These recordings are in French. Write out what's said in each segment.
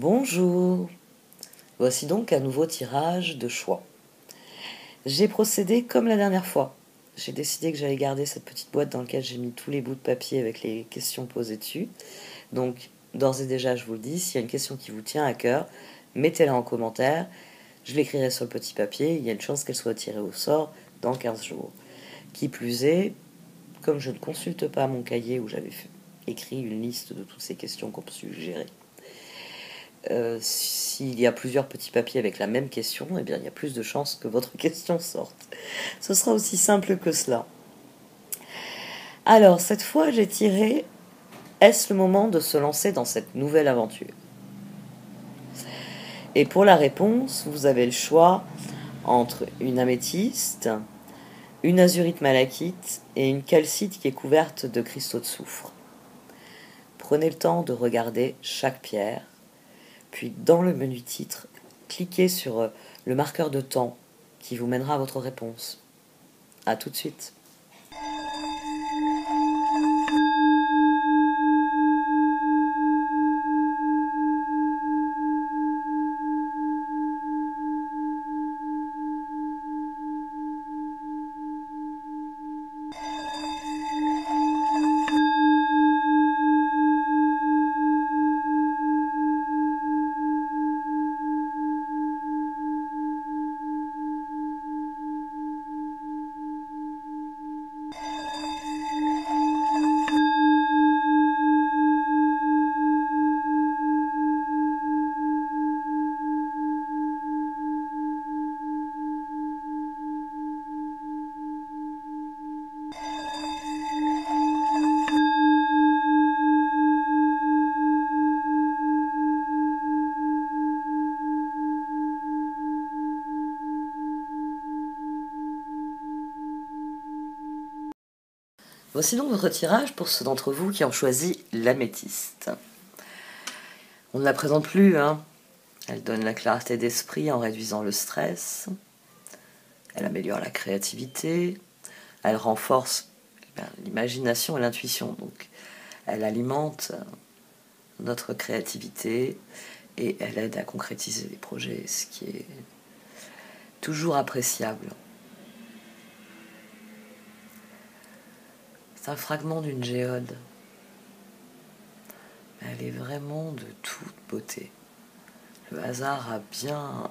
Bonjour, voici donc un nouveau tirage de choix. J'ai procédé comme la dernière fois. J'ai décidé que j'allais garder cette petite boîte dans laquelle j'ai mis tous les bouts de papier avec les questions posées dessus. Donc, d'ores et déjà, je vous le dis, s'il y a une question qui vous tient à cœur, mettez-la en commentaire. Je l'écrirai sur le petit papier. Il y a une chance qu'elle soit tirée au sort dans 15 jours. Qui plus est, comme je ne consulte pas mon cahier où j'avais écrit une liste de toutes ces questions qu'on peut suggérer, s'il y a plusieurs petits papiers avec la même question, eh bien, il y a plus de chances que votre question sorte. Ce sera aussi simple que cela. Alors, cette fois, j'ai tiré « Est-ce le moment de se lancer dans cette nouvelle aventure ?» Et pour la réponse, vous avez le choix entre une améthyste, une azurite malachite et une calcite qui est couverte de cristaux de soufre. Prenez le temps de regarder chaque pierre, puis dans le menu titre, cliquez sur le marqueur de temps qui vous mènera à votre réponse. A tout de suite. Voici donc votre tirage pour ceux d'entre vous qui ont choisi l'améthyste. On ne la présente plus, hein. Elle donne la clarté d'esprit en réduisant le stress. Elle améliore la créativité. Elle renforce l'imagination et l'intuition. Donc, elle alimente notre créativité et elle aide à concrétiser les projets, ce qui est toujours appréciable. C'est un fragment d'une géode. Elle est vraiment de toute beauté. Le hasard a bien...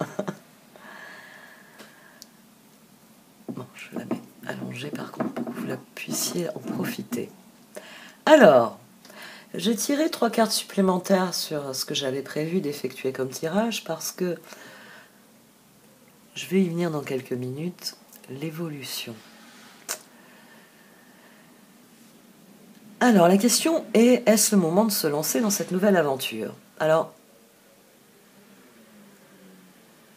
Bon, je la mets allongée par contre pour que vous la puissiez en profiter. Alors, j'ai tiré 3 cartes supplémentaires sur ce que j'avais prévu d'effectuer comme tirage parce que je vais y venir dans quelques minutes. L'évolution. Alors, la question est, est-ce le moment de se lancer dans cette nouvelle aventure? Alors,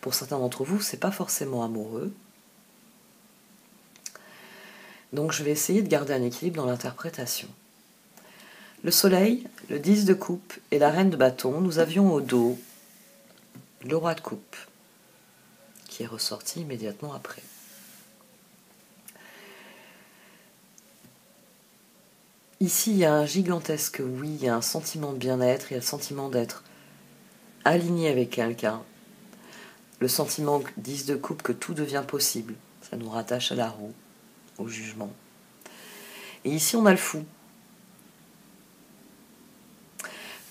pour certains d'entre vous, c'est pas forcément amoureux. Donc, je vais essayer de garder un équilibre dans l'interprétation. Le soleil, le 10 de coupe et la reine de bâton, nous avions au dos le roi de coupe, qui est ressorti immédiatement après. Ici, il y a un gigantesque oui, il y a un sentiment de bien-être, il y a le sentiment d'être aligné avec quelqu'un. Le sentiment 10 de coupe que tout devient possible. Ça nous rattache à la roue, au jugement. Et ici, on a le fou.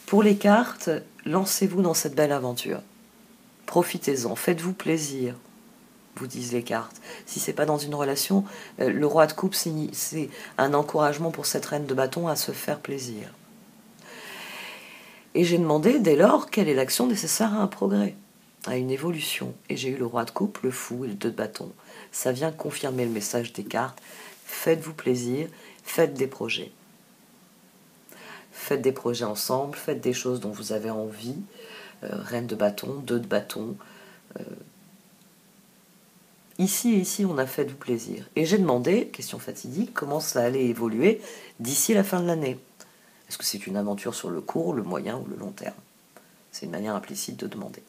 Pour les cartes, lancez-vous dans cette belle aventure. Profitez-en, faites-vous plaisir, vous disent les cartes. Si c'est pas dans une relation, le roi de coupe, c'est un encouragement pour cette reine de bâton à se faire plaisir. Et j'ai demandé, dès lors, quelle est l'action nécessaire à un progrès, à une évolution. Et j'ai eu le roi de coupe, le fou et le 2 de bâton. Ça vient confirmer le message des cartes. Faites-vous plaisir, faites des projets. Faites des projets ensemble, faites des choses dont vous avez envie. Reine de bâton, 2 de bâton. Ici et ici, on a fait du plaisir. Et j'ai demandé, question fatidique, comment ça allait évoluer d'ici la fin de l'année. Est-ce que c'est une aventure sur le court, le moyen ou le long terme? C'est une manière implicite de demander.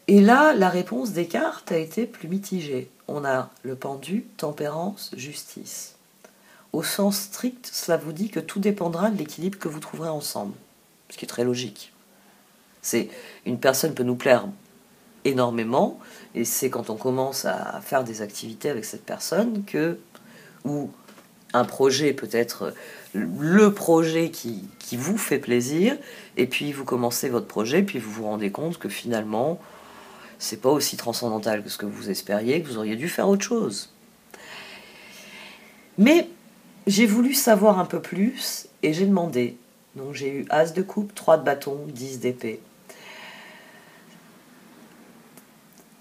Et là, la réponse des cartes a été plus mitigée. On a le pendu, tempérance, justice. Au sens strict, cela vous dit que tout dépendra de l'équilibre que vous trouverez ensemble. ce qui est très logique. C'est une personne peut nous plaire énormément, et c'est quand on commence à faire des activités avec cette personne que, ou un projet peut être le projet qui vous fait plaisir, et puis vous commencez votre projet, puis vous vous rendez compte que finalement, c'est pas aussi transcendantal que ce que vous espériez, que vous auriez dû faire autre chose. Mais j'ai voulu savoir un peu plus, et j'ai demandé. Donc j'ai eu As de coupe, 3 de bâton, 10 d'épée.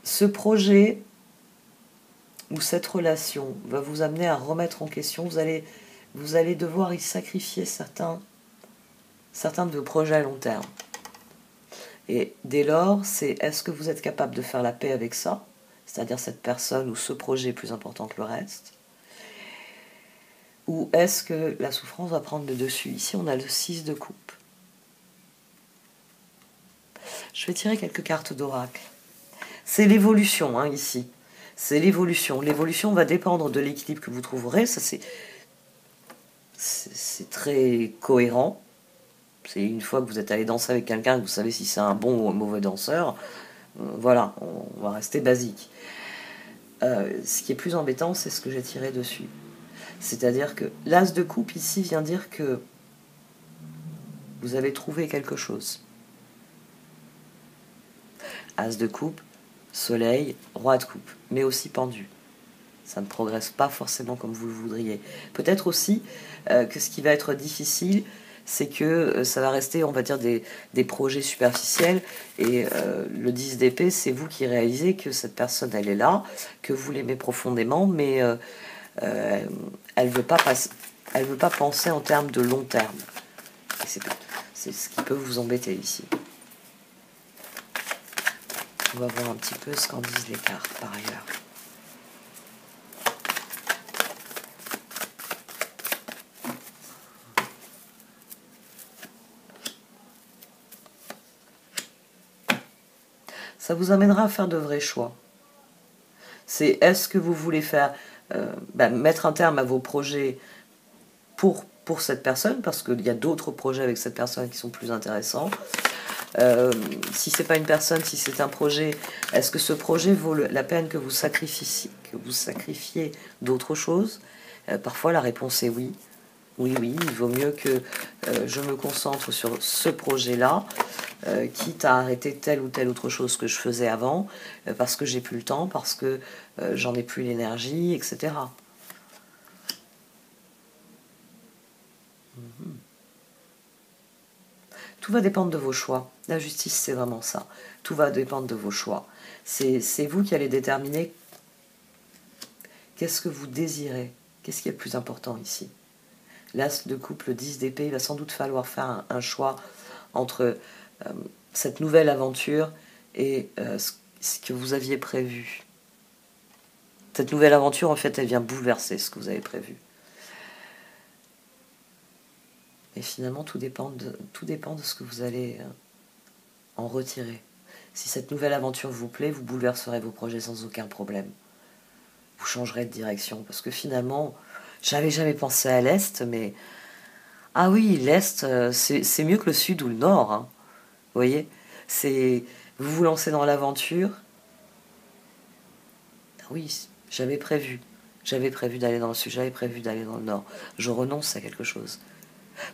Ce projet ou cette relation va vous amener à remettre en question. Vous allez devoir y sacrifier certains de vos projets à long terme. Et dès lors, c'est est-ce que vous êtes capable de faire la paix avec ça, c'est-à-dire cette personne ou ce projet est plus important que le reste, ou est-ce que la souffrance va prendre le dessus? Ici, on a le 6 de coupe. Je vais tirer quelques cartes d'oracle. C'est l'évolution, hein, ici. C'est l'évolution. L'évolution va dépendre de l'équilibre que vous trouverez. Ça, c'est très cohérent. C'est une fois que vous êtes allé danser avec quelqu'un, que vous savez si c'est un bon ou un mauvais danseur. Voilà, on va rester basique. Ce qui est plus embêtant, c'est ce que j'ai tiré dessus. C'est-à-dire que l'as de coupe ici vient dire que vous avez trouvé quelque chose. As de coupe, soleil, roi de coupe, mais aussi pendu. Ça ne progresse pas forcément comme vous le voudriez. Peut-être aussi que ce qui va être difficile, c'est que ça va rester, on va dire, des projets superficiels. Et le 10 d'épée, c'est vous qui réalisez que cette personne, elle est là, que vous l'aimez profondément, mais elle ne veut pas penser en termes de long terme. C'est ce qui peut vous embêter ici. On va voir un petit peu ce qu'en disent les cartes par ailleurs. Ça vous amènera à faire de vrais choix. C'est est-ce que vous voulez faire mettre un terme à vos projets pour cette personne, parce qu'il y a d'autres projets avec cette personne qui sont plus intéressants. Si c'est pas une personne, si c'est un projet, est-ce que ce projet vaut la peine que vous sacrifiez d'autres choses? Parfois la réponse est oui. Oui, il vaut mieux que je me concentre sur ce projet-là, quitte à arrêter telle ou telle autre chose que je faisais avant, parce que j'ai plus le temps, parce que j'en ai plus l'énergie, etc. Tout va dépendre de vos choix. La justice, c'est vraiment ça. Tout va dépendre de vos choix. C'est vous qui allez déterminer qu'est-ce que vous désirez. Qu'est-ce qui est le plus important ici? L'as de coupe, le 10 d'épée, il va sans doute falloir faire un choix entre cette nouvelle aventure et ce que vous aviez prévu. Cette nouvelle aventure, en fait, elle vient bouleverser ce que vous avez prévu. Et finalement, tout dépend de ce que vous allez en retirer. Si cette nouvelle aventure vous plaît, vous bouleverserez vos projets sans aucun problème. Vous changerez de direction. Parce que finalement, j'avais jamais pensé à l'Est, mais... Ah oui, l'Est, c'est mieux que le Sud ou le Nord. Hein. Vous voyez, vous vous lancez dans l'aventure. Ah oui, j'avais prévu. J'avais prévu d'aller dans le Sud, j'avais prévu d'aller dans le Nord. Je renonce à quelque chose.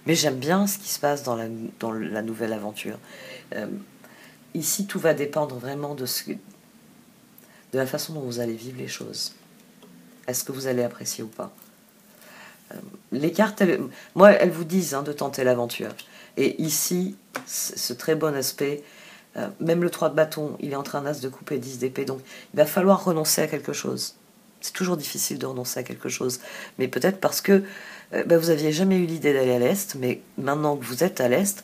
Mais j'aime bien ce qui se passe dans la nouvelle aventure. Ici, tout va dépendre vraiment de la façon dont vous allez vivre les choses. Est-ce que vous allez apprécier ou pas? Les cartes, elles vous disent de tenter l'aventure. Et ici, ce très bon aspect, même le 3 de bâton, il est entre un as de coupe et 10 d'épée. Donc, il va falloir renoncer à quelque chose. C'est toujours difficile de renoncer à quelque chose. Mais peut-être parce que vous n'aviez jamais eu l'idée d'aller à l'Est, mais maintenant que vous êtes à l'Est,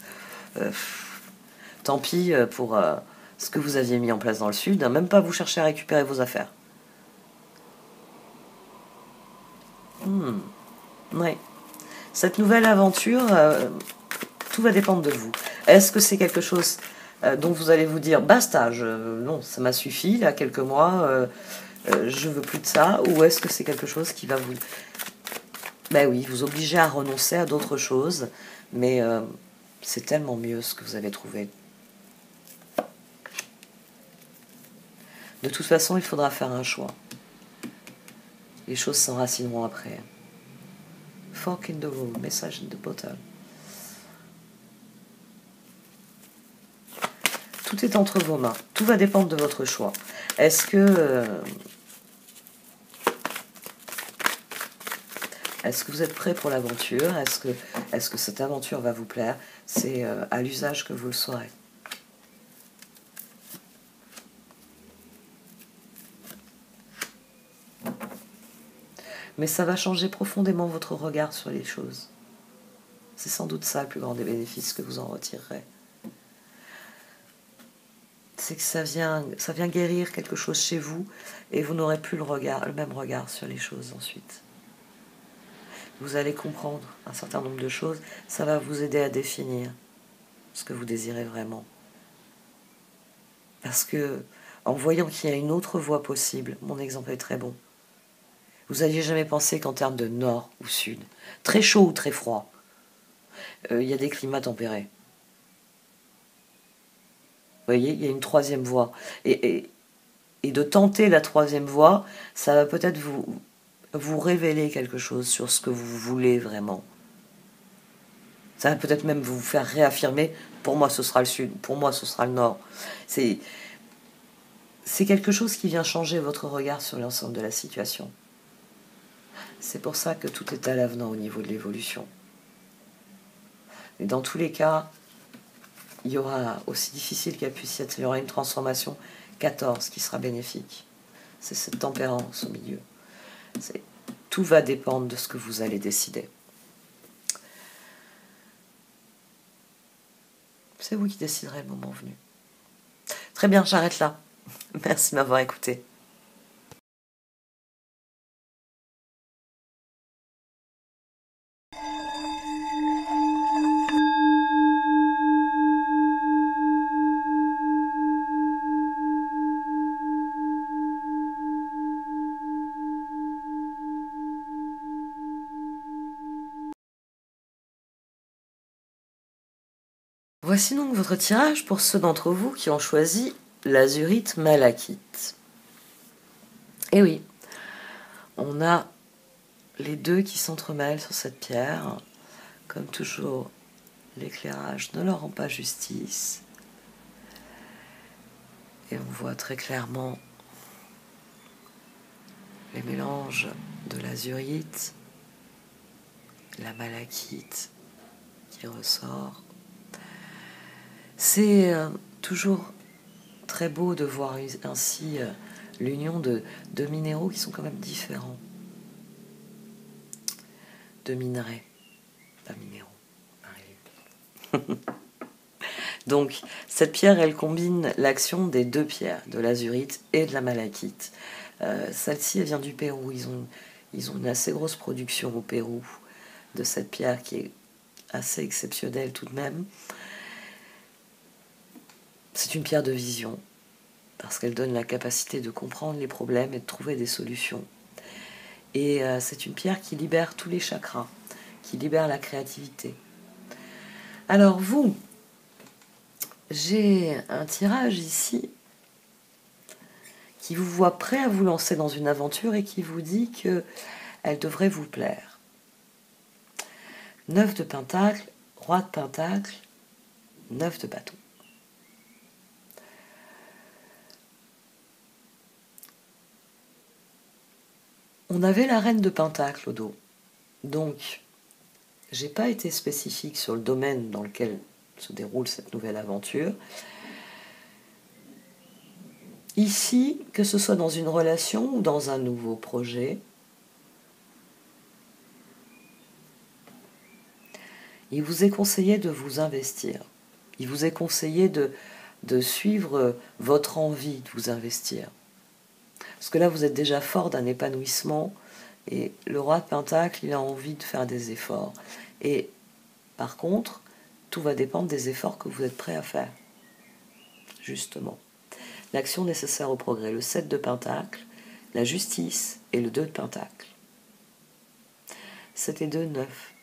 tant pis pour ce que vous aviez mis en place dans le Sud. Même pas vous chercher à récupérer vos affaires. Ouais. Cette nouvelle aventure, tout va dépendre de vous. Est-ce que c'est quelque chose dont vous allez vous dire basta, non, ça m'a suffi, là, quelques mois, je veux plus de ça, ou est-ce que c'est quelque chose qui va vous... oui, vous obliger à renoncer à d'autres choses, mais C'est tellement mieux ce que vous avez trouvé. De toute façon, il faudra faire un choix. Les choses s'enracineront après. Fork in the road, message in the bottle. Tout est entre vos mains. Tout va dépendre de votre choix. Est-ce que vous êtes prêt pour l'aventure? Est-ce que cette aventure va vous plaire? C'est à l'usage que vous le saurez. Mais ça va changer profondément votre regard sur les choses. C'est sans doute ça le plus grand des bénéfices que vous en retirerez. C'est que ça vient guérir quelque chose chez vous et vous n'aurez plus le même regard sur les choses ensuite. Vous allez comprendre un certain nombre de choses, ça va vous aider à définir ce que vous désirez vraiment. Parce que, en voyant qu'il y a une autre voie possible, mon exemple est très bon. Vous n'alliez jamais penser qu'en termes de nord ou sud, très chaud ou très froid, il y a des climats tempérés. Vous voyez, il y a une troisième voie. Et de tenter la troisième voie, ça va peut-être vous révéler quelque chose sur ce que vous voulez vraiment. Ça va peut-être même vous faire réaffirmer, pour moi ce sera le sud, pour moi ce sera le nord. C'est quelque chose qui vient changer votre regard sur l'ensemble de la situation. C'est pour ça que tout est à l'avenant au niveau de l'évolution. Et dans tous les cas, il y aura, aussi difficile qu'elle puisse être, il y aura une transformation 14 qui sera bénéfique. C'est cette tempérance au milieu. Tout va dépendre de ce que vous allez décider. C'est vous qui déciderez le moment venu. Très bien, j'arrête là. Merci de m'avoir écouté. Voici donc votre tirage pour ceux d'entre vous qui ont choisi l'azurite malachite. Et oui, on a les deux qui s'entremêlent sur cette pierre. Comme toujours, l'éclairage ne leur rend pas justice. Et on voit très clairement les mélanges de l'azurite, la malachite qui ressort. C'est toujours très beau de voir ainsi l'union de minéraux qui sont quand même différents. De minerais, pas minéraux. Donc, cette pierre, elle combine l'action des deux pierres, de l'azurite et de la malachite. Celle-ci, elle vient du Pérou. Ils ont une assez grosse production au Pérou de cette pierre qui est assez exceptionnelle tout de même. C'est une pierre de vision, parce qu'elle donne la capacité de comprendre les problèmes et de trouver des solutions. Et c'est une pierre qui libère tous les chakras, qui libère la créativité. Alors vous, j'ai un tirage ici qui vous voit prêt à vous lancer dans une aventure et qui vous dit qu'elle devrait vous plaire. 9 de pentacle, roi de pentacle, 9 de bâton. On avait la reine de pentacle au dos. Donc, j'ai pas été spécifique sur le domaine dans lequel se déroule cette nouvelle aventure. Ici, que ce soit dans une relation ou dans un nouveau projet, il vous est conseillé de vous investir. Il vous est conseillé de suivre votre envie de vous investir. Parce que là, vous êtes déjà fort d'un épanouissement et le roi de pentacle, il a envie de faire des efforts. Et par contre, tout va dépendre des efforts que vous êtes prêt à faire. Justement. L'action nécessaire au progrès, le 7 de pentacle, la justice et le 2 de pentacle. 7 et 2, 9.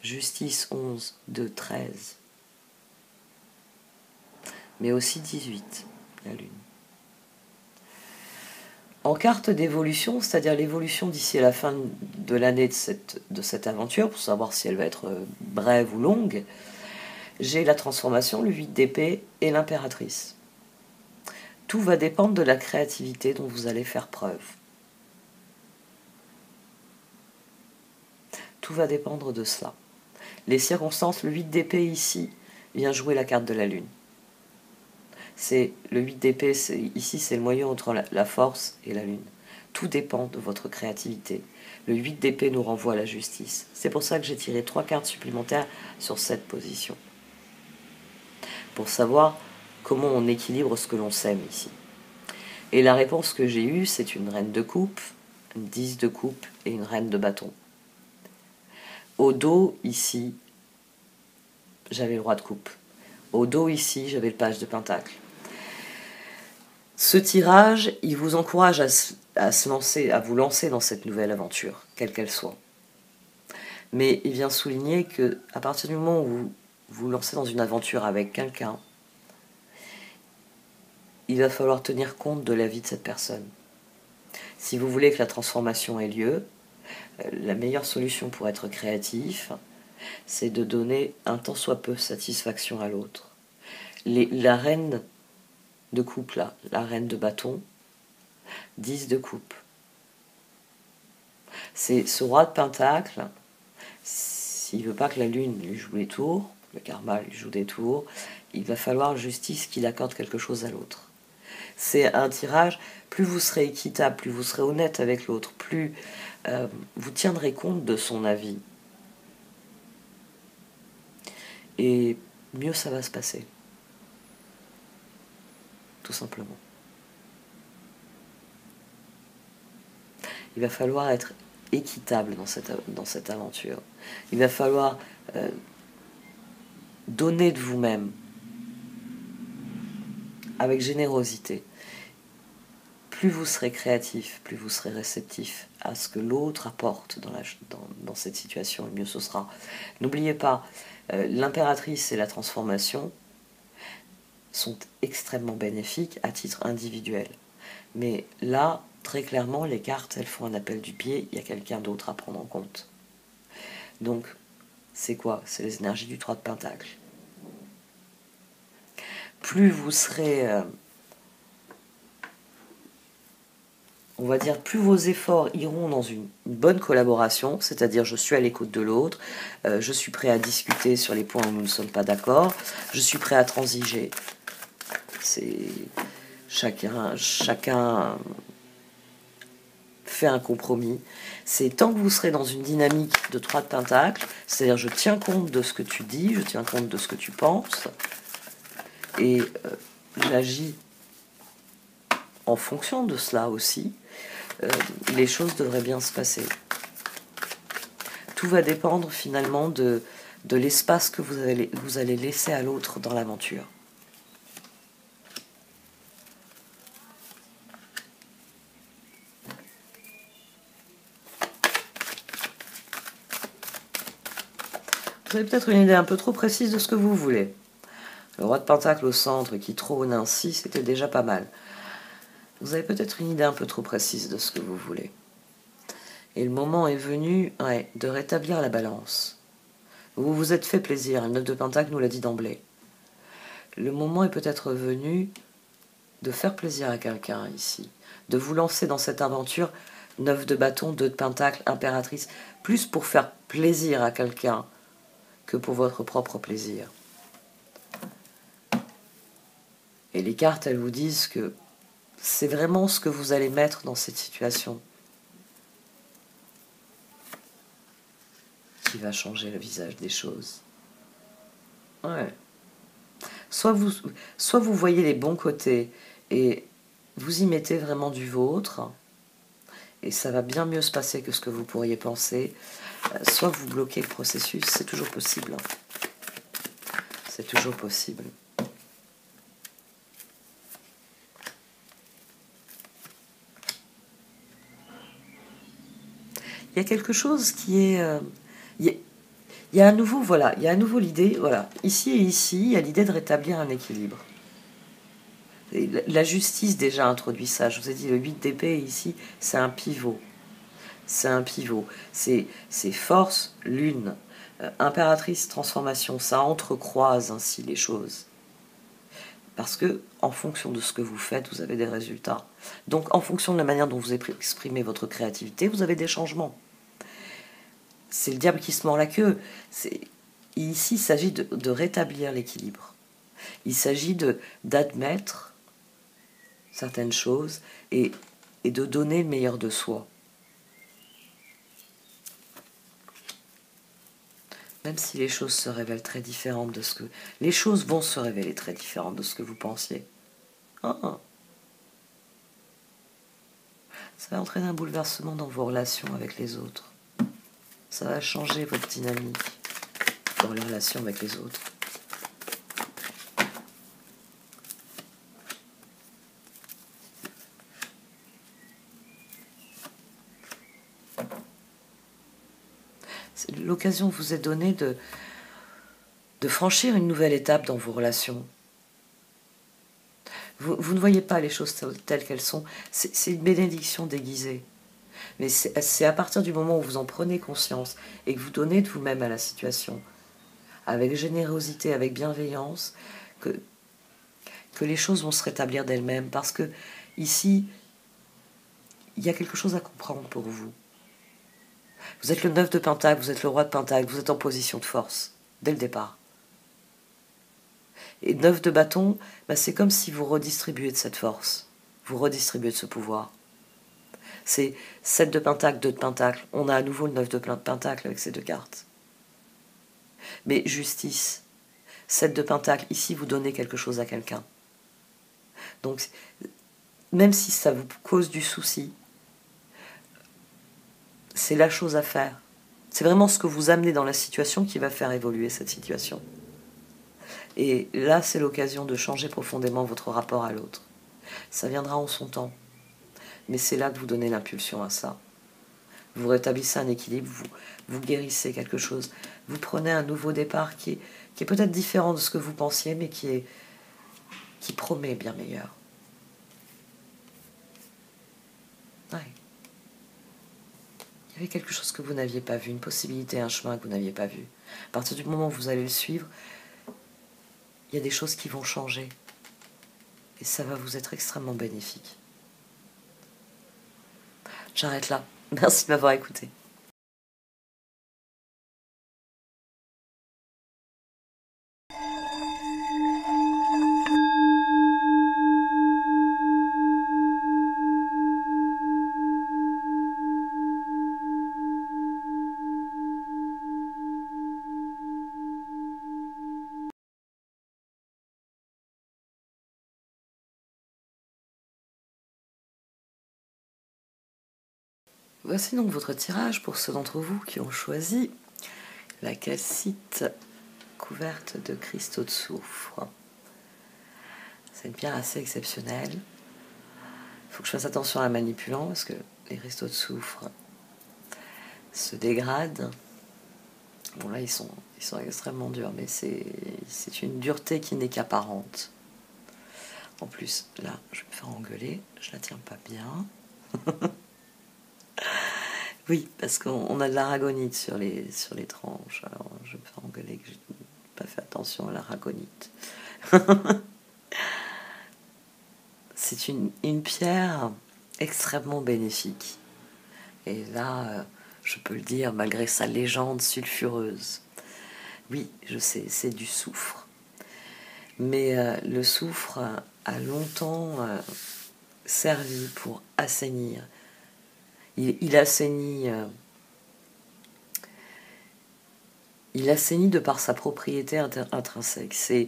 Justice 11, 2, 13. Mais aussi 18, la Lune. En carte d'évolution, c'est-à-dire l'évolution d'ici à la fin de l'année de cette aventure, pour savoir si elle va être brève ou longue, j'ai la transformation, le 8 d'épée et l'impératrice. Tout va dépendre de la créativité dont vous allez faire preuve. Tout va dépendre de cela. Les circonstances, le 8 d'épée ici vient jouer la carte de la Lune. C'est le 8 d'épée, ici c'est le moyen entre la force et la Lune. Tout dépend de votre créativité. Le 8 d'épée nous renvoie à la justice. C'est pour ça que j'ai tiré 3 cartes supplémentaires sur cette position. Pour savoir comment on équilibre ce que l'on sème ici. Et la réponse que j'ai eue, c'est une reine de coupe, une 10 de coupe et une reine de bâton. Au dos, ici, j'avais le roi de coupe. Au dos, ici, j'avais le page de pentacle. Ce tirage, il vous encourage à vous lancer dans cette nouvelle aventure, quelle qu'elle soit. Mais il vient souligner que à partir du moment où vous vous lancez dans une aventure avec quelqu'un, il va falloir tenir compte de la vie de cette personne. Si vous voulez que la transformation ait lieu, la meilleure solution pour être créatif, c'est de donner un tant soit peu satisfaction à l'autre. La reine de coupe, là, la reine de bâton, 10 de coupe. C'est ce roi de pentacle, s'il ne veut pas que la lune lui joue les tours, le karma lui joue des tours, il va falloir justice qu'il accorde quelque chose à l'autre. C'est un tirage, plus vous serez équitable, plus vous serez honnête avec l'autre, plus vous tiendrez compte de son avis. Et mieux ça va se passer. Tout simplement. Il va falloir être équitable dans cette aventure. Il va falloir donner de vous-même avec générosité. Plus vous serez créatif, plus vous serez réceptif à ce que l'autre apporte dans cette situation, et mieux ce sera. N'oubliez pas, l'impératrice et la transformation sont extrêmement bénéfiques à titre individuel. Mais là, très clairement, les cartes, elles font un appel du pied, il y a quelqu'un d'autre à prendre en compte. Donc, c'est quoi? C'est les énergies du 3 de Pentacle. Plus vous serez... on va dire, plus vos efforts iront dans une bonne collaboration, c'est-à-dire je suis à l'écoute de l'autre, je suis prêt à discuter sur les points où nous ne sommes pas d'accord, je suis prêt à transiger. C'est chacun fait un compromis. C'est tant que vous serez dans une dynamique de 3 de pentacle, c'est-à-dire je tiens compte de ce que tu dis, je tiens compte de ce que tu penses, et j'agis en fonction de cela aussi, les choses devraient bien se passer. Tout va dépendre finalement de l'espace que vous allez laisser à l'autre dans l'aventure. Vous avez peut-être une idée un peu trop précise de ce que vous voulez. Le roi de pentacle au centre qui trône ainsi, c'était déjà pas mal. Vous avez peut-être une idée un peu trop précise de ce que vous voulez. Et le moment est venu de rétablir la balance. Vous vous êtes fait plaisir, le 9 de pentacle nous l'a dit d'emblée. Le moment est peut-être venu de faire plaisir à quelqu'un ici, de vous lancer dans cette aventure, 9 de bâton, 2 de pentacle, impératrice, plus pour faire plaisir à quelqu'un que pour votre propre plaisir. Et les cartes, elles vous disent que c'est vraiment ce que vous allez mettre dans cette situation qui va changer le visage des choses. Ouais. Soit vous voyez les bons côtés et vous y mettez vraiment du vôtre, et ça va bien mieux se passer que ce que vous pourriez penser, soit vous bloquez le processus, c'est toujours possible. C'est toujours possible. Il y a quelque chose qui est... il il y a à nouveau, voilà, il y a à nouveau l'idée, voilà, ici et ici, il y a l'idée de rétablir un équilibre. Et la justice déjà introduit ça. Je vous ai dit, le 8 d'épée ici, c'est un pivot. C'est un pivot. C'est force, lune, impératrice, transformation. Ça entrecroise ainsi les choses. Parce que, en fonction de ce que vous faites, vous avez des résultats. Donc, en fonction de la manière dont vous exprimez votre créativité, vous avez des changements. C'est le diable qui se mord la queue. Ici, il s'agit de rétablir l'équilibre. Il s'agit d'admettre certaines choses et de donner le meilleur de soi. Même si les choses se révèlent très différentes de ce que... Les choses vont se révéler très différentes de ce que vous pensiez. Ah. Ça va entraîner un bouleversement dans vos relations avec les autres. Ça va changer votre dynamique dans les relations avec les autres. L'occasion vous est donnée de franchir une nouvelle étape dans vos relations. Vous ne voyez pas les choses telles qu'elles sont. C'est une bénédiction déguisée. Mais c'est à partir du moment où vous en prenez conscience et que vous donnez de vous-même à la situation, avec générosité, avec bienveillance, que les choses vont se rétablir d'elles-mêmes. Parce que ici, il y a quelque chose à comprendre pour vous. Vous êtes le 9 de Pentacle, vous êtes le roi de Pentacle, vous êtes en position de force, dès le départ. Et 9 de bâton, c'est comme si vous redistribuez de cette force, vous redistribuez de ce pouvoir. C'est 7 de Pentacle, 2 de Pentacle, on a à nouveau le 9 de Pentacle avec ces deux cartes. Mais justice, 7 de Pentacle, ici vous donnez quelque chose à quelqu'un. Donc, même si ça vous cause du souci, c'est la chose à faire. C'est vraiment ce que vous amenez dans la situation qui va faire évoluer cette situation. Et là, c'est l'occasion de changer profondément votre rapport à l'autre. Ça viendra en son temps. Mais c'est là que vous donnez l'impulsion à ça. Vous rétablissez un équilibre, vous guérissez quelque chose. Vous prenez un nouveau départ qui est peut-être différent de ce que vous pensiez, mais qui promet bien meilleur. Ouais. Il y avait quelque chose que vous n'aviez pas vu, une possibilité, un chemin que vous n'aviez pas vu. À partir du moment où vous allez le suivre, il y a des choses qui vont changer. Et ça va vous être extrêmement bénéfique. J'arrête là. Merci de m'avoir écouté. Voici donc votre tirage pour ceux d'entre vous qui ont choisi la calcite couverte de cristaux de soufre. C'est une pierre assez exceptionnelle. Il faut que je fasse attention à la manipulant parce que les cristaux de soufre se dégradent. Bon là ils sont extrêmement durs, mais c'est une dureté qui n'est qu'apparente. En plus, là, je vais me faire engueuler, je la tiens pas bien. Oui, parce qu'on a de l'aragonite sur les tranches, alors je vais me faire engueuler que j'ai pas fait attention à l'aragonite. C'est une pierre extrêmement bénéfique. Et là, je peux le dire, malgré sa légende sulfureuse. Oui, je sais, c'est du soufre. Mais le soufre a longtemps servi pour assainir. Il assainit de par sa propriété intrinsèque. C'est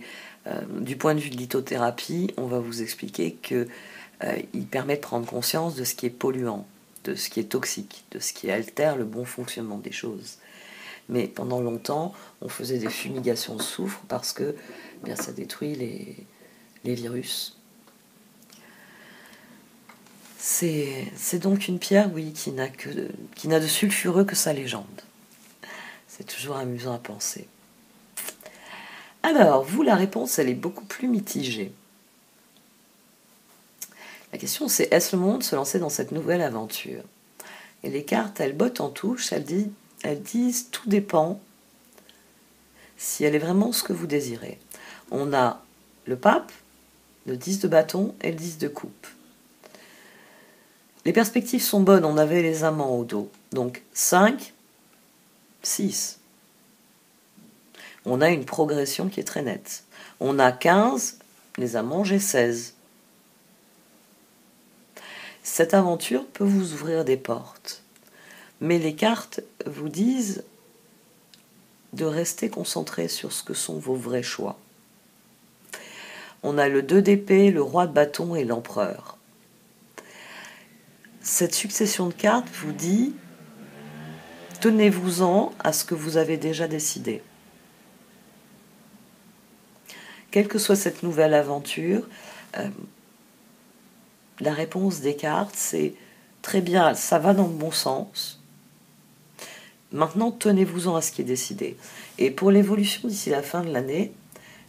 du point de vue de lithothérapie, on va vous expliquer que il permet de prendre conscience de ce qui est polluant, de ce qui est toxique, de ce qui altère le bon fonctionnement des choses. Mais pendant longtemps, on faisait des fumigations de soufre parce que bien, ça détruit les virus. C'est donc une pierre, oui, qui n'a de sulfureux que sa légende. C'est toujours amusant à penser. Alors, vous, la réponse, elle est beaucoup plus mitigée. La question, c'est est-ce le moment de se lancer dans cette nouvelle aventure? Et les cartes, elles bottent en touche, elles disent tout dépend si elle est vraiment ce que vous désirez. On a le pape, le 10 de bâton et le 10 de coupe. Les perspectives sont bonnes, on avait les amants au dos. Donc 5, 6. On a une progression qui est très nette. On a 15, les amants, j'ai 16. Cette aventure peut vous ouvrir des portes. Mais les cartes vous disent de rester concentré sur ce que sont vos vrais choix. On a le 2 d'épée, le roi de bâton et l'empereur. Cette succession de cartes vous dit tenez-vous-en à ce que vous avez déjà décidé. Quelle que soit cette nouvelle aventure, la réponse des cartes, c'est très bien, ça va dans le bon sens. Maintenant, tenez-vous-en à ce qui est décidé. Et pour l'évolution d'ici la fin de l'année,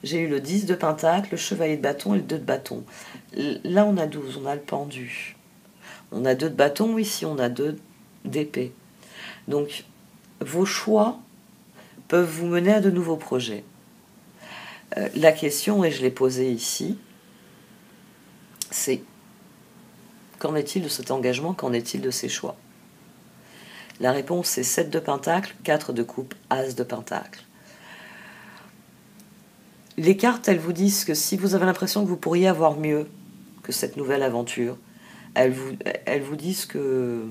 j'ai eu le 10 de pentacle, le chevalier de bâton et le 2 de bâton. Là, on a 12, on a le pendu. On a 2 de bâton, ici on a 2 d'épée. Donc, vos choix peuvent vous mener à de nouveaux projets. La question, et je l'ai posée ici, c'est qu'en est-il de cet engagement, qu'en est-il de ces choix? La réponse c'est 7 de pentacle, 4 de coupe, as de pentacle. Les cartes, elles vous disent que si vous avez l'impression que vous pourriez avoir mieux que cette nouvelle aventure, elles vous disent que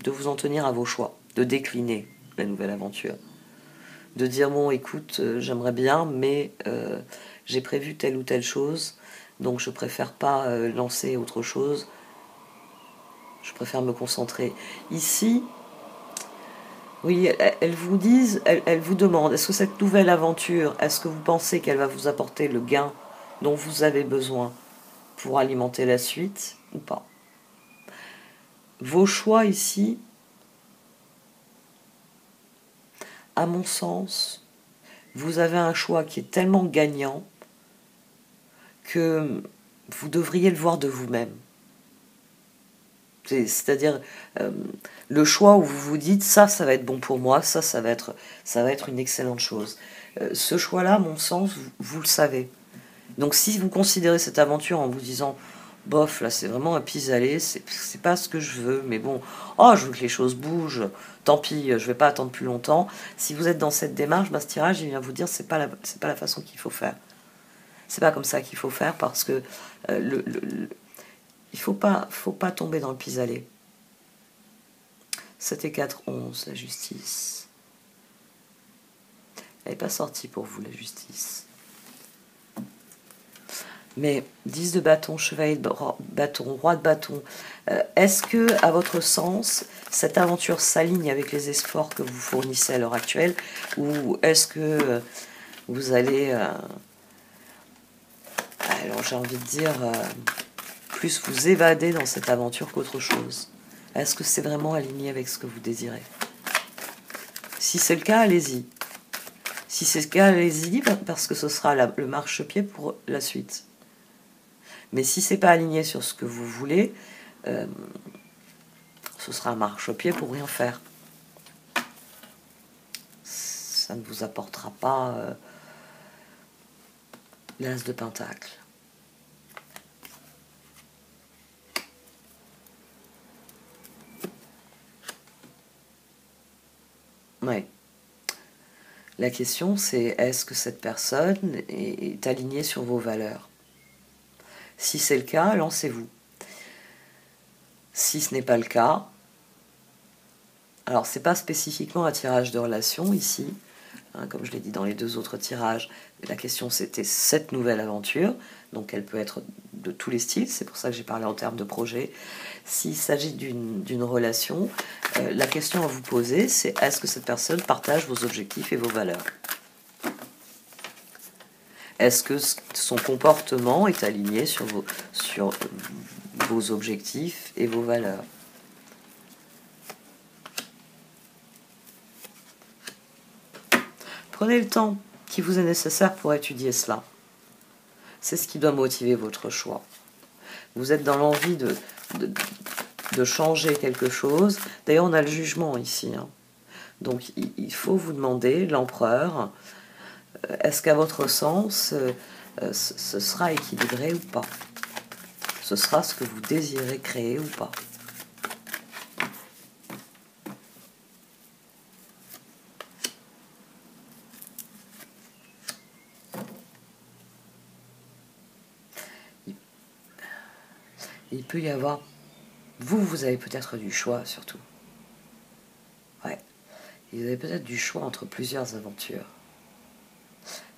de vous en tenir à vos choix, de décliner la nouvelle aventure. De dire, bon, écoute, j'aimerais bien, mais j'ai prévu telle ou telle chose, donc je préfère pas lancer autre chose. Je préfère me concentrer. Ici, oui, elles vous disent, elles vous demandent, est-ce que cette nouvelle aventure, est-ce que vous pensez qu'elle va vous apporter le gain dont vous avez besoin pour alimenter la suite ou pas? Vos choix ici, à mon sens, vous avez un choix qui est tellement gagnant que vous devriez le voir de vous-même. C'est-à-dire le choix où vous vous dites ça va être bon pour moi, ça va être une excellente chose. Ce choix-là, à mon sens, vous le savez. Donc si vous considérez cette aventure en vous disant bof, là c'est vraiment un pis-aller, c'est pas ce que je veux, mais bon, oh je veux que les choses bougent, tant pis, je vais pas attendre plus longtemps. Si vous êtes dans cette démarche, ce tirage il vient vous dire c'est pas la façon qu'il faut faire. C'est pas comme ça qu'il faut faire parce que il faut pas tomber dans le pis-aller. 7 et 4, 11, la justice. Elle n'est pas sortie pour vous, la justice. Mais 10 de bâton, chevalier de bâton, roi de bâton, est-ce que, à votre sens, cette aventure s'aligne avec les efforts que vous fournissez à l'heure actuelle, ou est-ce que vous allez, alors j'ai envie de dire, plus vous évader dans cette aventure qu'autre chose? Est-ce que c'est vraiment aligné avec ce que vous désirez? Si c'est le cas, allez-y. Si c'est le cas, allez-y, parce que ce sera le marchepied pour la suite. Mais si c'est pas aligné sur ce que vous voulez, ce sera un marchepied pour rien faire. Ça ne vous apportera pas l'as de pentacle. Ouais. La question, c'est est-ce que cette personne est alignée sur vos valeurs? Si c'est le cas, lancez-vous. Si ce n'est pas le cas, alors c'est pas spécifiquement un tirage de relation ici, hein, comme je l'ai dit dans les 2 autres tirages, la question c'était cette nouvelle aventure, donc elle peut être de tous les styles, c'est pour ça que j'ai parlé en termes de projet. S'il s'agit d'une relation, la question à vous poser, c'est est-ce que cette personne partage vos objectifs et vos valeurs? Est-ce que son comportement est aligné sur vos objectifs et vos valeurs? Prenez le temps qui vous est nécessaire pour étudier cela. C'est ce qui doit motiver votre choix. Vous êtes dans l'envie de changer quelque chose. D'ailleurs, on a le jugement ici. Hein. Donc, il faut vous demander, l'empereur, est-ce qu'à votre sens, ce sera équilibré ou pas? Ce sera ce que vous désirez créer ou pas? Il peut y avoir... Vous avez peut-être du choix, surtout. Ouais. Vous avez peut-être du choix entre plusieurs aventures.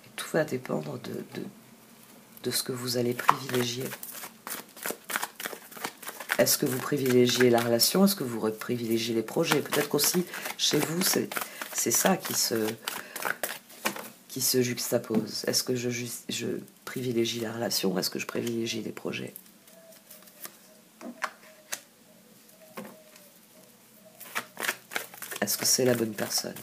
Et tout va dépendre de ce que vous allez privilégier. Est-ce que vous privilégiez la relation? Est-ce que vous privilégiez les projets? Peut-être qu'aussi, chez vous, c'est ça qui se juxtapose. Est-ce que je privilégie la relation? Est-ce que je privilégie les projets? Est-ce que c'est la bonne personne?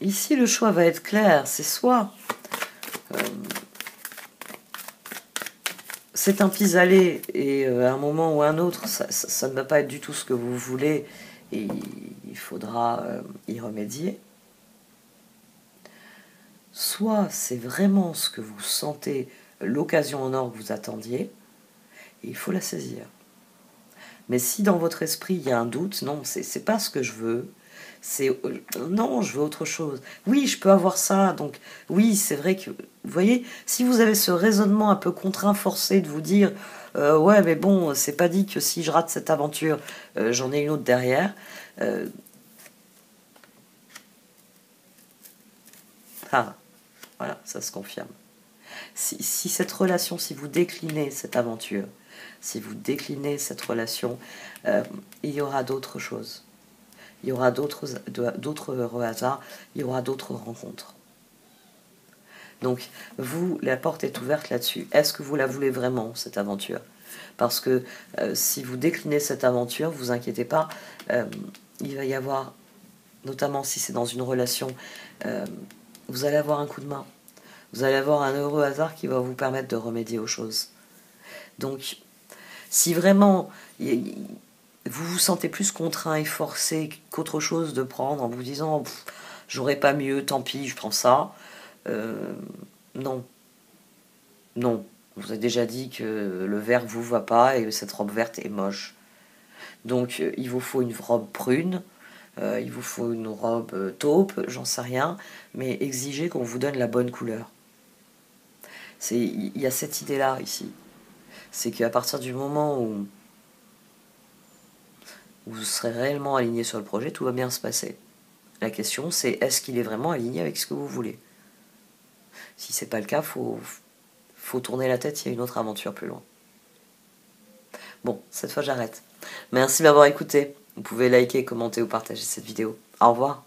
Ici, le choix va être clair. C'est soit c'est un pis-aller et à un moment ou à un autre, ça ne va pas être du tout ce que vous voulez et il faudra y remédier. Soit c'est vraiment ce que vous sentez, l'occasion en or que vous attendiez, et il faut la saisir. Mais si dans votre esprit il y a un doute, non, c'est pas ce que je veux, non, je veux autre chose. Oui, je peux avoir ça, donc oui, c'est vrai que, vous voyez, si vous avez ce raisonnement un peu contraint, forcé de vous dire, ouais, mais bon, c'est pas dit que si je rate cette aventure, j'en ai une autre derrière. Voilà, ça se confirme. Si cette relation, si vous déclinez cette aventure, si vous déclinez cette relation, il y aura d'autres choses. Il y aura d'autres heureux hasards, il y aura d'autres rencontres. Donc, vous, la porte est ouverte là-dessus. Est-ce que vous la voulez vraiment, cette aventure? Parce que si vous déclinez cette aventure, vous inquiétez pas, il va y avoir, notamment si c'est dans une relation, vous allez avoir un coup de main. Vous allez avoir un heureux hasard qui va vous permettre de remédier aux choses. Donc, si vraiment vous vous sentez plus contraint et forcé qu'autre chose de prendre en vous disant « j'aurais pas mieux, tant pis, je prends ça », non. Non. On vous a déjà dit que le vert vous va pas et que cette robe verte est moche. Donc, il vous faut une robe prune, il vous faut une robe taupe, j'en sais rien, mais exigez qu'on vous donne la bonne couleur. Il y a cette idée-là ici. C'est qu'à partir du moment où vous serez réellement aligné sur le projet, tout va bien se passer. La question, c'est est-ce qu'il est vraiment aligné avec ce que vous voulez? Si c'est pas le cas, faut tourner la tête, il y a une autre aventure plus loin. Bon, cette fois j'arrête. Merci de m'avoir écouté. Vous pouvez liker, commenter ou partager cette vidéo. Au revoir.